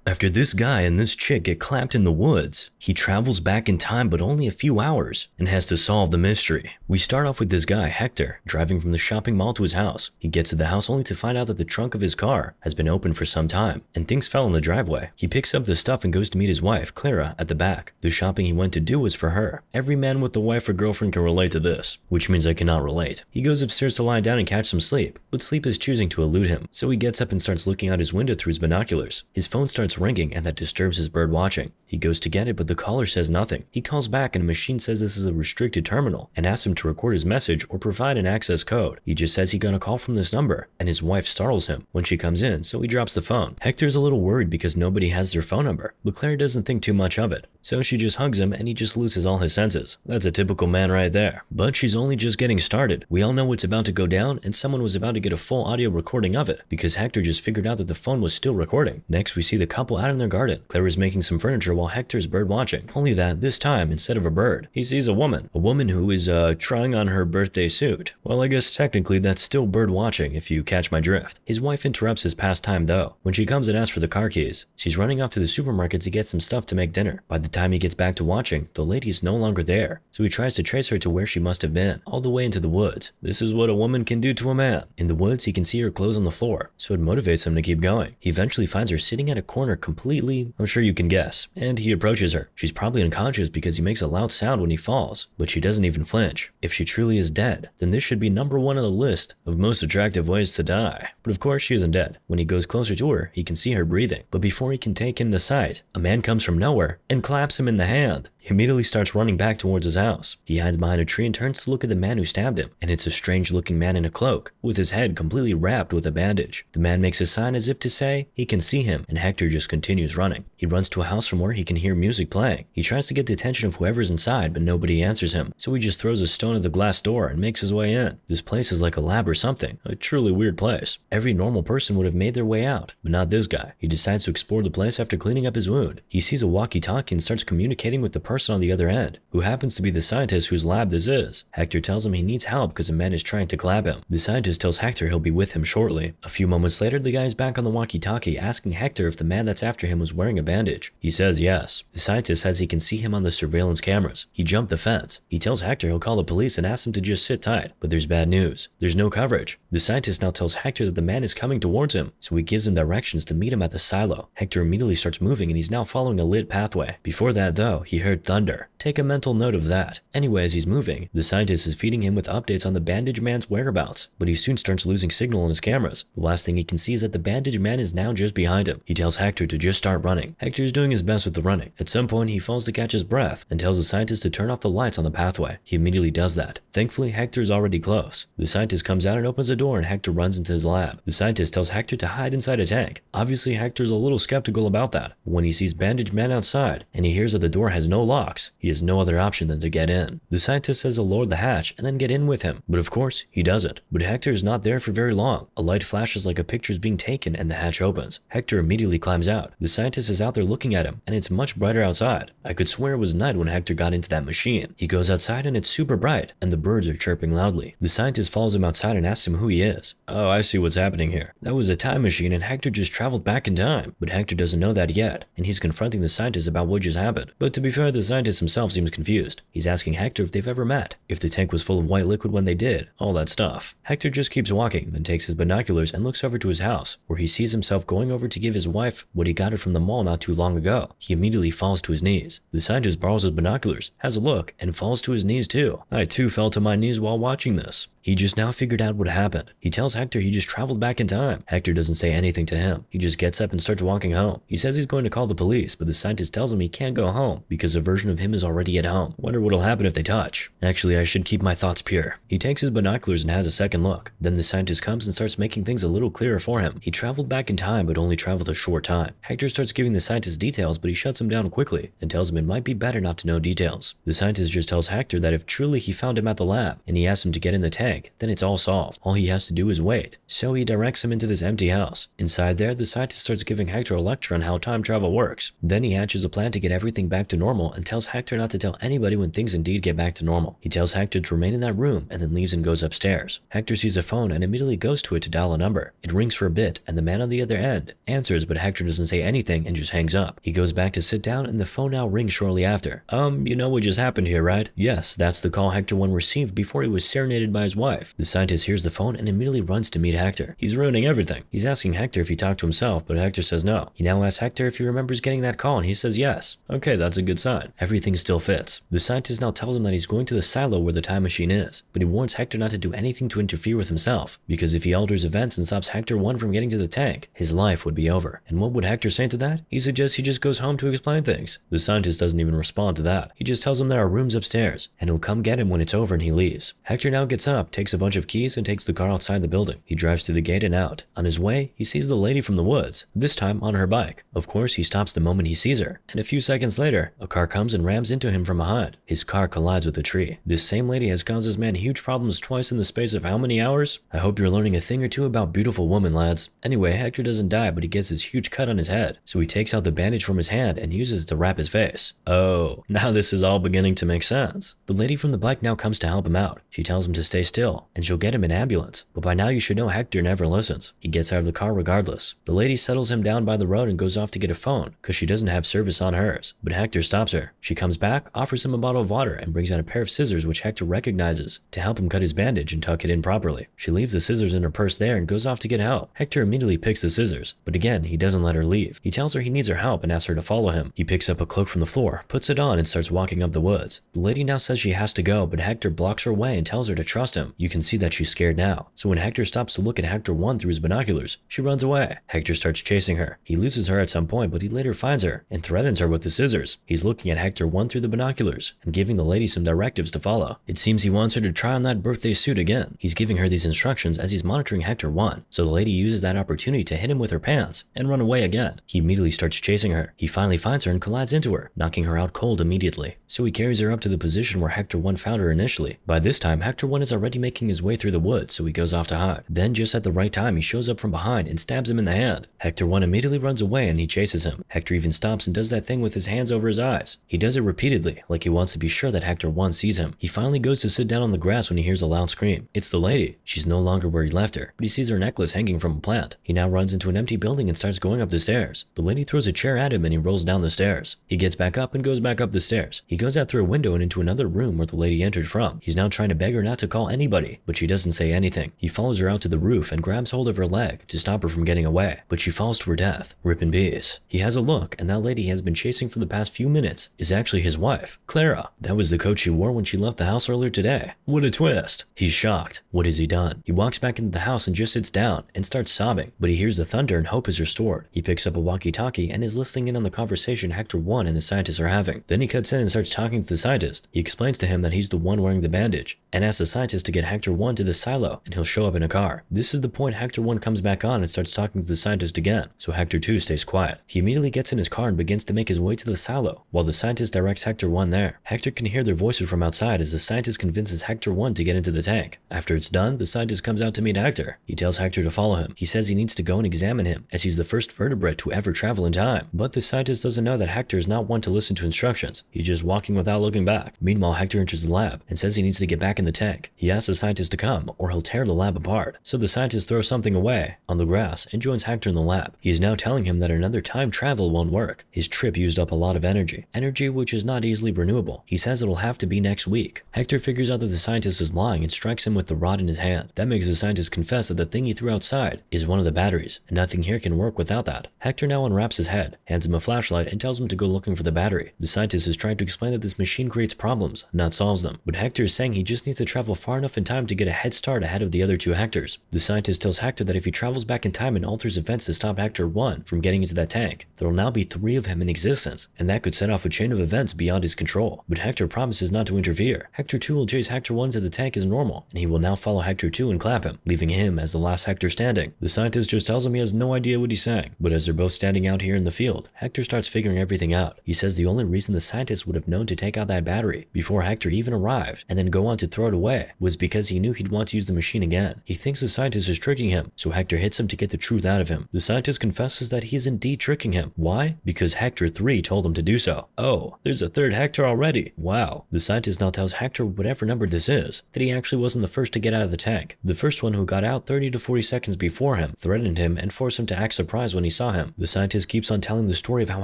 After this guy and this chick get clapped in the woods, he travels back in time but only a few hours and has to solve the mystery. We start off with this guy, Hector, driving from the shopping mall to his house. He gets to the house only to find out that the trunk of his car has been open for some time and things fell in the driveway. He picks up the stuff and goes to meet his wife, Clara, at the back. The shopping he went to do was for her. Every man with a wife or girlfriend can relate to this, which means I cannot relate. He goes upstairs to lie down and catch some sleep, but sleep is choosing to elude him, so he gets up and starts looking out his window through his binoculars. His phone starts ringing and that disturbs his bird watching. He goes to get it, but the caller says nothing. He calls back and a machine says this is a restricted terminal and asks him to record his message or provide an access code. He just says he got a call from this number and his wife startles him when she comes in, so he drops the phone. Hector's a little worried because nobody has their phone number, but Claire doesn't think too much of it, so she just hugs him and he just loses all his senses. That's a typical man right there. But she's only just getting started. We all know what's about to go down and someone was about to get a full audio recording of it because Hector just figured out that the phone was still recording. Next we see the couple out in their garden. Claire is making some furniture while Hector's bird watching. Only that this time, instead of a bird, he sees a woman who is trying on her birthday suit. Well, I guess technically that's still bird watching if you catch my drift. His wife interrupts his pastime though. When she comes and asks for the car keys, she's running off to the supermarket to get some stuff to make dinner. By the time he gets back to watching, the lady is no longer there, so he tries to trace her to where she must have been, all the way into the woods. This is what a woman can do to a man. In the woods, he can see her clothes on the floor, so it motivates him to keep going. He eventually finds her sitting at a corner completely, I'm sure you can guess, and he approaches her. She's probably unconscious because he makes a loud sound when he falls, but she doesn't even flinch. If she truly is dead, then this should be number one on the list of most attractive ways to die. But of course she isn't dead. When he goes closer to her, he can see her breathing, but before he can take in the sight, a man comes from nowhere and claps him in the hand. He immediately starts running back towards his house. He hides behind a tree and turns to look at the man who stabbed him, and it's a strange looking man in a cloak, with his head completely wrapped with a bandage. The man makes a sign as if to say he can see him, and Hector just continues running. He runs to a house from where he can hear music playing. He tries to get the attention of whoever's inside, but nobody answers him, so he just throws a stone at the glass door and makes his way in. This place is like a lab or something, a truly weird place. Every normal person would have made their way out, but not this guy. He decides to explore the place after cleaning up his wound. He sees a walkie-talkie and starts communicating with the person on the other end, who happens to be the scientist whose lab this is. Hector tells him he needs help because a man is trying to clap him. The scientist tells Hector he'll be with him shortly. A few moments later, the guy is back on the walkie-talkie asking Hector if the man that's after him was wearing a bandage. He says yes. The scientist says he can see him on the surveillance cameras. He jumped the fence. He tells Hector he'll call the police and asks him to just sit tight, but there's bad news. There's no coverage. The scientist now tells Hector that the man is coming towards him, so he gives him directions to meet him at the silo. Hector immediately starts moving and he's now following a lit pathway. Before that though, he heard thunder. Take a mental note of that. Anyway, as he's moving, the scientist is feeding him with updates on the bandage man's whereabouts, but he soon starts losing signal on his cameras. The last thing he can see is that the bandage man is now just behind him. He tells Hector to just start running. Hector is doing his best with the running. At some point, he falls to catch his breath and tells the scientist to turn off the lights on the pathway. He immediately does that. Thankfully, Hector is already close. The scientist comes out and opens the door and Hector runs into his lab. The scientist tells Hector to hide inside a tank. Obviously, Hector's a little skeptical about that. But when he sees bandage man outside and he hears that the door has no locks, he has no other option than to get in. The scientist says to lower the hatch and then get in with him, but of course he doesn't. But Hector is not there for very long. A light flashes like a picture is being taken and the hatch opens. Hector immediately climbs out. The scientist is out there looking at him and it's much brighter outside. I could swear it was night when Hector got into that machine. He goes outside and it's super bright and the birds are chirping loudly. The scientist follows him outside and asks him who he is. Oh, I see what's happening here. That was a time machine and Hector just traveled back in time. But Hector doesn't know that yet and he's confronting the scientist about what just happened. But to be fair, the scientist himself seems confused. He's asking Hector if they've ever met, if the tank was full of white liquid when they did, all that stuff. Hector just keeps walking, then takes his binoculars and looks over to his house, where he sees himself going over to give his wife what he got her from the mall not too long ago. He immediately falls to his knees. The scientist borrows his binoculars, has a look, and falls to his knees too. I too fell to my knees while watching this. He just now figured out what happened. He tells Hector he just traveled back in time. Hector doesn't say anything to him. He just gets up and starts walking home. He says he's going to call the police, but the scientist tells him he can't go home because a version of him is already at home. Wonder what'll happen if they touch. Actually, I should keep my thoughts pure. He takes his binoculars and has a second look. Then the scientist comes and starts making things a little clearer for him. He traveled back in time, but only traveled a short time. Hector starts giving the scientist details, but he shuts him down quickly and tells him it might be better not to know details. The scientist just tells Hector that if truly he found him at the lab and he asked him to get in the tank, tank, then it's all solved. All he has to do is wait. So he directs him into this empty house. Inside there, the scientist starts giving Hector a lecture on how time travel works. Then he hatches a plan to get everything back to normal and tells Hector not to tell anybody when things indeed get back to normal. He tells Hector to remain in that room and then leaves and goes upstairs. Hector sees a phone and immediately goes to it to dial a number. It rings for a bit and the man on the other end answers, but Hector doesn't say anything and just hangs up. He goes back to sit down and the phone now rings shortly after. You know what just happened here, right? Yes, that's the call Hector 1 received before he was serenaded by his wife. The scientist hears the phone and immediately runs to meet Hector. He's ruining everything. He's asking Hector if he talked to himself, but Hector says no. He now asks Hector if he remembers getting that call and he says yes. Okay, that's a good sign. Everything still fits. The scientist now tells him that he's going to the silo where the time machine is, but he warns Hector not to do anything to interfere with himself, because if he alters events and stops Hector 1 from getting to the tank, his life would be over. And what would Hector say to that? He suggests he just goes home to explain things. The scientist doesn't even respond to that. He just tells him there are rooms upstairs, and he'll come get him when it's over and he leaves. Hector now gets up, takes a bunch of keys, and takes the car outside the building. He drives through the gate and out. On his way, he sees the lady from the woods, this time on her bike. Of course, he stops the moment he sees her, and a few seconds later, a car comes and rams into him from behind. His car collides with a tree. This same lady has caused this man huge problems twice in the space of how many hours? I hope you're learning a thing or two about beautiful women, lads. Anyway, Hector doesn't die, but he gets this huge cut on his head, so he takes out the bandage from his hand and uses it to wrap his face. Oh, now this is all beginning to make sense. The lady from the bike now comes to help him out. She tells him to stay still, and she'll get him an ambulance. But by now you should know Hector never listens. He gets out of the car regardless. The lady settles him down by the road and goes off to get a phone, cause she doesn't have service on hers. But Hector stops her. She comes back, offers him a bottle of water, and brings out a pair of scissors which Hector recognizes to help him cut his bandage and tuck it in properly. She leaves the scissors in her purse there and goes off to get help. Hector immediately picks the scissors, but again, he doesn't let her leave. He tells her he needs her help and asks her to follow him. He picks up a cloak from the floor, puts it on, and starts walking up the woods. The lady now says she has to go, but Hector blocks her way and tells her to trust him. You can see that she's scared now. So when Hector stops to look at Hector 1 through his binoculars, she runs away. Hector starts chasing her. He loses her at some point, but he later finds her and threatens her with the scissors. He's looking at Hector 1 through the binoculars and giving the lady some directives to follow. It seems he wants her to try on that birthday suit again. He's giving her these instructions as he's monitoring Hector 1, so the lady uses that opportunity to hit him with her pants and run away again. He immediately starts chasing her. He finally finds her and collides into her, knocking her out cold immediately. So he carries her up to the position where Hector 1 found her initially. By this time, Hector 1 is already making his way through the woods, so he goes off to hide. Then just at the right time, he shows up from behind and stabs him in the hand. Hector 1 immediately runs away and he chases him. Hector even stops and does that thing with his hands over his eyes. He does it repeatedly, like he wants to be sure that Hector 1 sees him. He finally goes to sit down on the grass when he hears a loud scream. It's the lady. She's no longer where he left her, but he sees her necklace hanging from a plant. He now runs into an empty building and starts going up the stairs. The lady throws a chair at him and he rolls down the stairs. He gets back up and goes back up the stairs. He goes out through a window and into another room where the lady entered from. He's now trying to beg her not to call anybody, but she doesn't say anything. He follows her out to the roof and grabs hold of her leg to stop her from getting away, but she falls to her death. Rip in peace. He has a look, and that lady he has been chasing for the past few minutes is actually his wife, Clara. That was the coat she wore when she left the house earlier today. What a twist. He's shocked. What has he done? He walks back into the house and just sits down and starts sobbing, but he hears the thunder and hope is restored. He picks up a walkie-talkie and is listening in on the conversation Hector 1 and the scientist are having. Then he cuts in and starts talking to the scientist. He explains to him that he's the one wearing the bandage and asks the scientist to get Hector 1 to the silo and he'll show up in a car. This is the point Hector 1 comes back on and starts talking to the scientist again, so Hector 2 stays quiet. He immediately gets in his car and begins to make his way to the silo while the scientist directs Hector 1 there. Hector can hear their voices from outside as the scientist convinces Hector 1 to get into the tank. After it's done, the scientist comes out to meet Hector. He tells Hector to follow him. He says he needs to go and examine him as he's the first vertebrate to ever travel in time. But the scientist doesn't know that Hector is not one to listen to instructions. He's just walking without looking back. Meanwhile, Hector enters the lab and says he needs to get back in the tank. He asks the scientist to come or he'll tear the lab apart. So the scientist throws something away on the grass and joins Hector in the lab. He is now telling him that another time travel won't work. His trip used up a lot of energy which is not easily renewable. He says it'll have to be next week. Hector figures out that the scientist is lying and strikes him with the rod in his hand. That makes the scientist confess that the thing he threw outside is one of the batteries, and nothing here can work without that. Hector now unwraps his head, hands him a flashlight, and tells him to go looking for the battery. The scientist is trying to explain that this machine creates problems, not solves them, but Hector is saying he just needs to travel far enough in time to get a head start ahead of the other two Hectors. The scientist tells Hector that if he travels back in time and alters events to stop Hector 1 from getting into that tank, there will now be 3 of him in existence, and that could set off a chain of events beyond his control. But Hector promises not to interfere. Hector 2 will chase Hector 1 to the tank as normal, and he will now follow Hector 2 and clap him, leaving him as the last Hector standing. The scientist just tells him he has no idea what he's saying, but as they're both standing out here in the field, Hector starts figuring everything out. He says the only reason the scientist would have known to take out that battery before Hector even arrived and then go on to throw it away was because he knew he'd want to use the machine again. He thinks the scientist is tricking him, so Hector hits him to get the truth out of him. The scientist confesses that he is indeed tricking him. Why? Because Hector 3 told him to do so. Oh, there's a third Hector already. Wow. The scientist now tells Hector, whatever number this is, that he actually wasn't the first to get out of the tank. The first one who got out 30 to 40 seconds before him threatened him and forced him to act surprised when he saw him. The scientist keeps on telling the story of how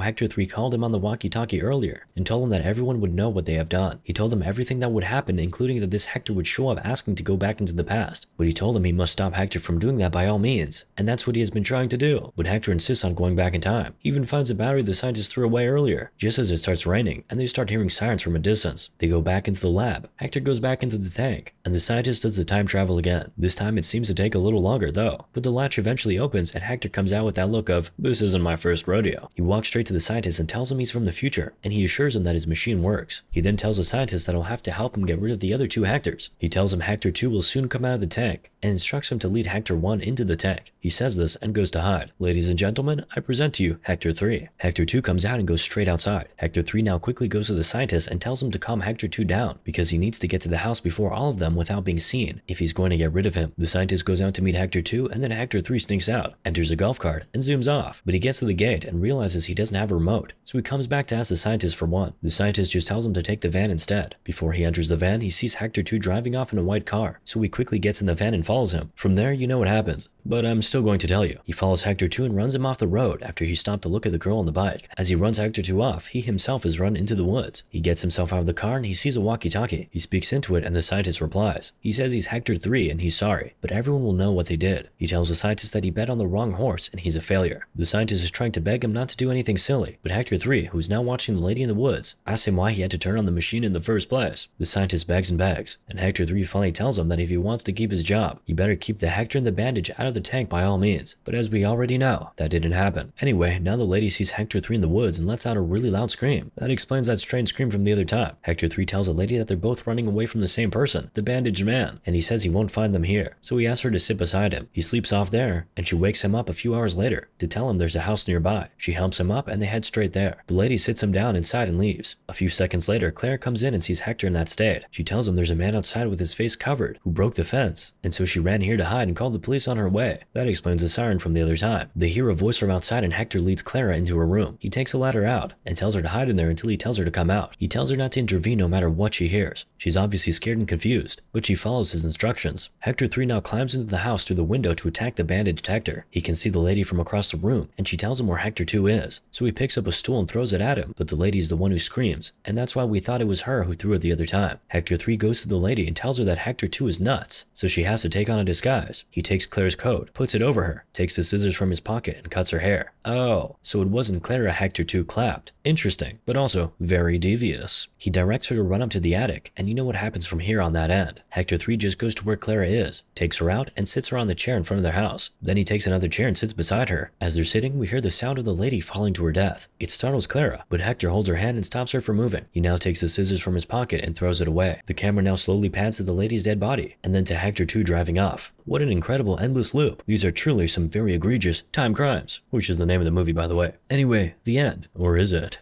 Hector 3 called him on the walkie-talkie earlier and told him that everyone would know what they have done. He told him everything that would happen, including that this Hector would show up asking to go back into the past. But he told him he must stop Hector from doing that by all means, and that's what he has been trying to do. But Hector insists on going back in time. He even finds the battery the scientist threw away earlier, just as it starts raining, and they start hearing sirens from a distance. They go back into the lab. Hector goes back into the tank, and the scientist does the time travel again. This time it seems to take a little longer though, but the latch eventually opens and Hector comes out with that look of, this isn't my first rodeo. He walks straight to the scientist and tells him he's from the future, and he assures him that his machine works. He then tells the scientist that he'll have to help him get rid of the other two Hectors. He tells him Hector 2 will soon come out of the tank, and instructs him to lead Hector 1 into the tank. He says this and goes to hide. Ladies and gentlemen, I present to you Hector 3. Hector 2 comes out and goes straight outside. Hector 3 now quickly goes to the scientist and tells him to calm Hector 2 down, because he needs to get to the house before all of them without being seen if he's going to get rid of him. The scientist goes out to meet Hector 2, and then Hector 3 sneaks out, enters a golf cart, and zooms off. But he gets to the gate and realizes he doesn't have a remote, so he comes back to ask the scientist for one. The scientist just tells him to take the van instead. Before he enters the van, he sees Hector 2 driving off in a white car, so he quickly gets in the van and follows him. From there, you know what happens, but I'm still going to tell you. He follows Hector 2 and runs him off the road after he stopped to look at the girl on the bike. As he runs Hector 2 off, he himself is run into the woods. He gets himself out of the car and he sees a walkie-talkie. He speaks into it and the scientist replies. He says he's Hector 3 and he's sorry, but everyone will know what they did. He tells the scientist that he bet on the wrong horse and he's a failure. The scientist is trying to beg him not to do anything silly, but Hector 3, who's now watching the lady in the woods, asks him why he had to turn on the machine in the first place. The scientist begs and begs, and Hector 3 finally tells him that if he wants to keep his job, he better keep the Hector and the bandage out of the tank by all means. But as we already know, that didn't happen. Anyway, now the lady sees Hector 3 in the woods and lets out a really loud scream. That explains that strange scream from the other time. Hector 3 tells the lady that they're both running away from the same person, the bandaged man, and he says he won't find them here, so he asks her to sit beside him. He sleeps off there, and she wakes him up a few hours later to tell him there's a house nearby. She helps him up and they head straight there. The lady sits him down inside and leaves. A few seconds later, Claire comes in and sees Hector in that state. She tells him there's a man outside with his face covered who broke the fence, and so she ran here to hide and called the police on her way. That explains the siren from the other time. They hear a voice from outside and Hector leads Clara into her room. He takes a ladder out and tells her to hide in there until he tells her to come out. He tells her not to intervene no matter what she hears. She's obviously scared and confused, but she follows his instructions. Hector 3 now climbs into the house through the window to attack the bandaged Hector. He can see the lady from across the room, and she tells him where Hector 2 is. So he picks up a stool and throws it at him, but the lady is the one who screams, and that's why we thought it was her who threw it the other time. Hector 3 goes to the lady and tells her that Hector 2 is nuts, so she has to take on a disguise. He takes Claire's coat, puts it over her, takes the scissors from his pocket, and cuts her hair. Oh, so it wasn't Clara Hector 2 clapped. Interesting, but also very devious. He directs her to run up to the attic, and you know what happens from here on that end. Hector 3 just goes to where Clara is, takes her out, and sits her on the chair in front of their house. Then he takes another chair and sits beside her. As they're sitting, we hear the sound of the lady falling to her death. It startles Clara, but Hector holds her hand and stops her from moving. He now takes the scissors from his pocket and throws it away. The camera now slowly pans to the lady's dead body, and then to Hector 2 driving off. What an incredible endless loop. These are truly some very egregious time crimes, which is the name of the movie, by the way. Anyway, the end. Or is it?